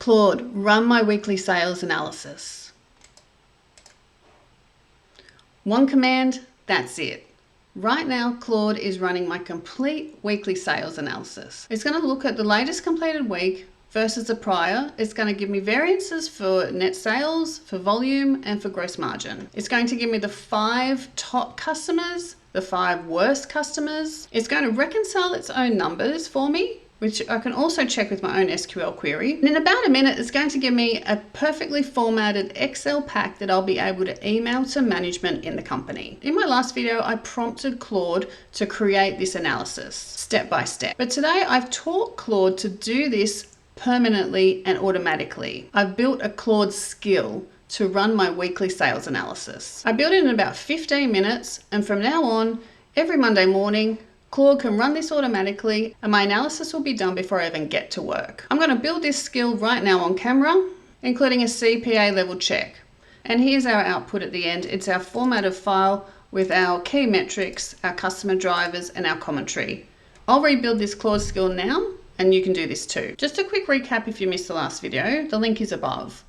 Claude, run my weekly sales analysis. One command, that's it. Right now, Claude is running my complete weekly sales analysis. It's going to look at the latest completed week versus the prior. It's going to give me variances for net sales, for volume, and for gross margin. It's going to give me the 5 top customers, the 5 worst customers. It's going to reconcile its own numbers for me, which I can also check with my own SQL query. And in about a minute, it's going to give me a perfectly formatted Excel pack that I'll be able to email to management in the company. In my last video, I prompted Claude to create this analysis step by step. But today I've taught Claude to do this permanently and automatically. I've built a Claude skill to run my weekly sales analysis. I built it in about 15 minutes, and from now on, every Monday morning, Claude can run this automatically and my analysis will be done before I even get to work. I'm going to build this skill right now on camera, including a CPA-level check. And here's our output at the end. It's our formatted file with our key metrics, our customer drivers, and our commentary. I'll rebuild this Claude skill now, and you can do this too. Just a quick recap if you missed the last video, the link is above.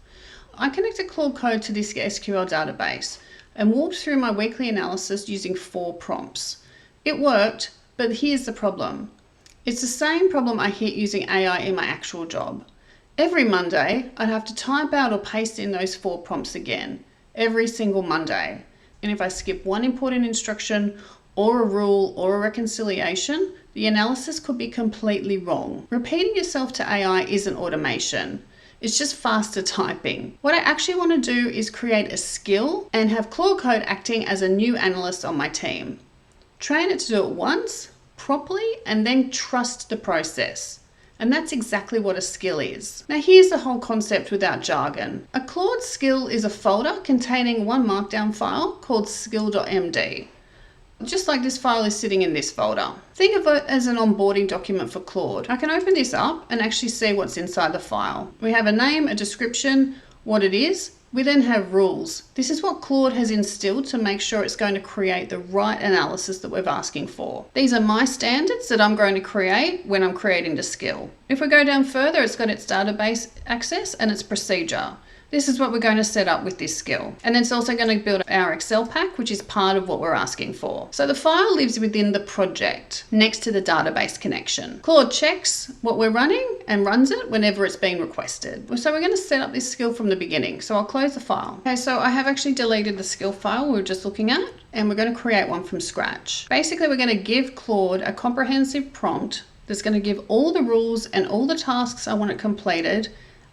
I connected Claude Code to this SQL database and walked through my weekly analysis using 4 prompts. It worked. But here's the problem. It's the same problem I hit using AI in my actual job. Every Monday, I'd have to type out or paste in those 4 prompts again, every single Monday. And if I skip one important instruction or a rule or a reconciliation, the analysis could be completely wrong. Repeating yourself to AI isn't automation. It's just faster typing. What I actually want to do is create a skill and have Claude Code acting as a new analyst on my team. Train it to do it once, properly, and then trust the process. And that's exactly what a skill is. Now here's the whole concept without jargon. A Claude skill is a folder containing one markdown file called skill.md. Just like this file is sitting in this folder. Think of it as an onboarding document for Claude. I can open this up and actually see what's inside the file. We have a name, a description, what it is. We then have rules. This is what Claude has instilled to make sure it's going to create the right analysis that we're asking for. These are my standards that I'm going to create when I'm creating the skill. If we go down further, it's got its database access and its procedure. This is what we're going to set up with this skill. And then it's also going to build our Excel pack, which is part of what we're asking for. So the file lives within the project next to the database connection. Claude checks what we're running and runs it whenever it's being requested. So we're going to set up this skill from the beginning. So I'll close the file. Okay, so I have actually deleted the skill file we were just looking at, and we're going to create one from scratch. Basically, we're going to give Claude a comprehensive prompt that's going to give all the rules and all the tasks I want it completed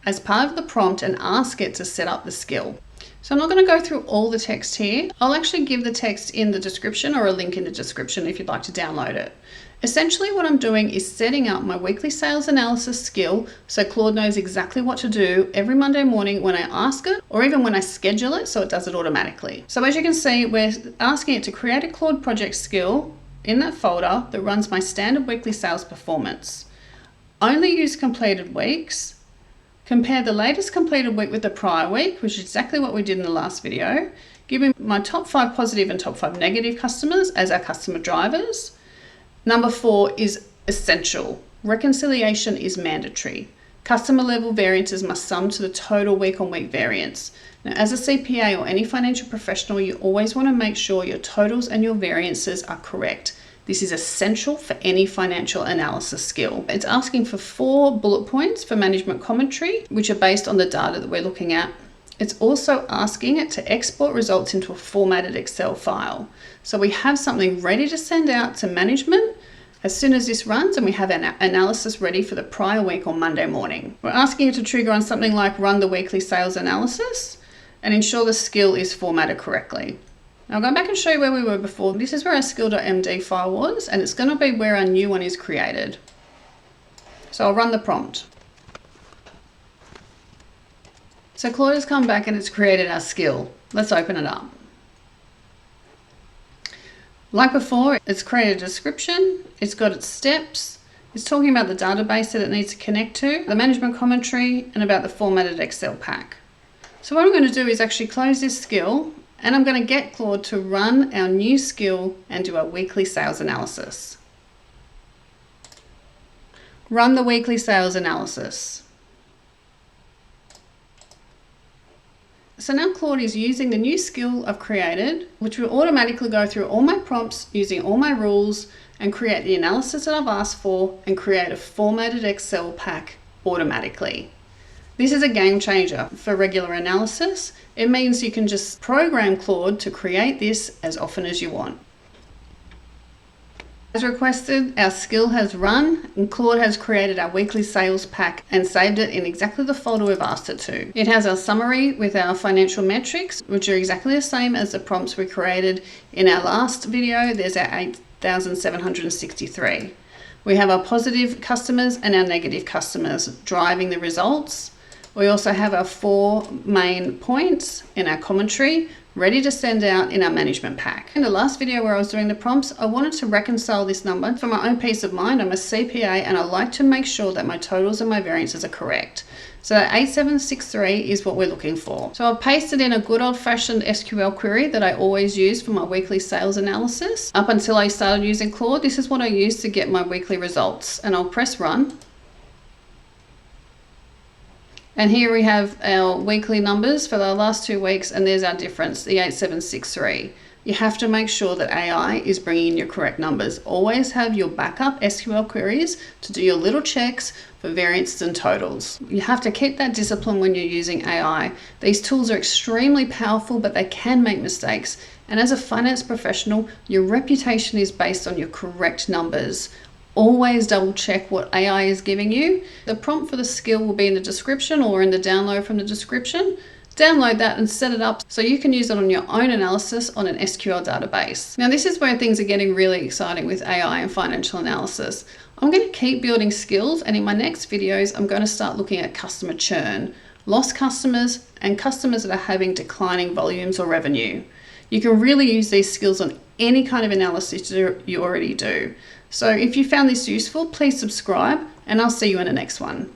as part of the prompt and ask it to set up the skill. So I'm not going to go through all the text here. I'll actually give the text in the description or a link in the description if you'd like to download it. Essentially what I'm doing is setting up my weekly sales analysis skill so Claude knows exactly what to do every Monday morning when I ask it, or even when I schedule it so it does it automatically. So as you can see, we're asking it to create a Claude project skill in that folder that runs my standard weekly sales performance. Only use completed weeks. Compare the latest completed week with the prior week, which is exactly what we did in the last video. Giving my top 5 positive and top 5 negative customers as our customer drivers. Number 4 is essential. Reconciliation is mandatory. Customer level variances must sum to the total week on week variance. Now, as a CPA or any financial professional, you always want to make sure your totals and your variances are correct. This is essential for any financial analysis skill. It's asking for 4 bullet points for management commentary, which are based on the data that we're looking at. It's also asking it to export results into a formatted Excel file. So we have something ready to send out to management as soon as this runs, and we have an analysis ready for the prior week on Monday morning. We're asking it to trigger on something like run the weekly sales analysis and ensure the skill is formatted correctly. Now I'll go back and show you where we were before. This is where our skill.md file was, and it's going to be where our new one is created. So I'll run the prompt. So Claude has come back and it's created our skill. Let's open it up. Like before, it's created a description, it's got its steps, it's talking about the database that it needs to connect to, the management commentary, and about the formatted Excel pack. So what I'm going to do is actually close this skill, and I'm going to get Claude to run our new skill and do our weekly sales analysis. Run the weekly sales analysis. So now Claude is using the new skill I've created, which will automatically go through all my prompts using all my rules and create the analysis that I've asked for and create a formatted Excel pack automatically. This is a game changer for regular analysis. It means you can just program Claude to create this as often as you want. As requested, our skill has run and Claude has created our weekly sales pack and saved it in exactly the folder we've asked it to. It has our summary with our financial metrics, which are exactly the same as the prompts we created in our last video. There's our 8,763. We have our positive customers and our negative customers driving the results. We also have our 4 main points in our commentary ready to send out in our management pack. In the last video where I was doing the prompts, I wanted to reconcile this number for my own peace of mind. I'm a CPA and I like to make sure that my totals and my variances are correct. So that 8763 is what we're looking for. So I've pasted in a good old-fashioned SQL query that I always use for my weekly sales analysis. Up until I started using Claude, this is what I used to get my weekly results. And I'll press run. And here we have our weekly numbers for the last 2 weeks, and there's our difference, the 8763. You have to make sure that AI is bringing in your correct numbers. Always have your backup SQL queries to do your little checks for variances and totals. You have to keep that discipline when you're using AI. These tools are extremely powerful, but they can make mistakes. And as a finance professional, your reputation is based on your correct numbers. Always double check what AI is giving you. The prompt for the skill will be in the description or in the download from the description. Download that and set it up so you can use it on your own analysis on an SQL database. Now this is where things are getting really exciting with AI and financial analysis. I'm going to keep building skills, and in my next videos I'm going to start looking at customer churn, lost customers, and customers that are having declining volumes or revenue. You can really use these skills on any kind of analysis you already do. So if you found this useful, please subscribe, and I'll see you in the next one.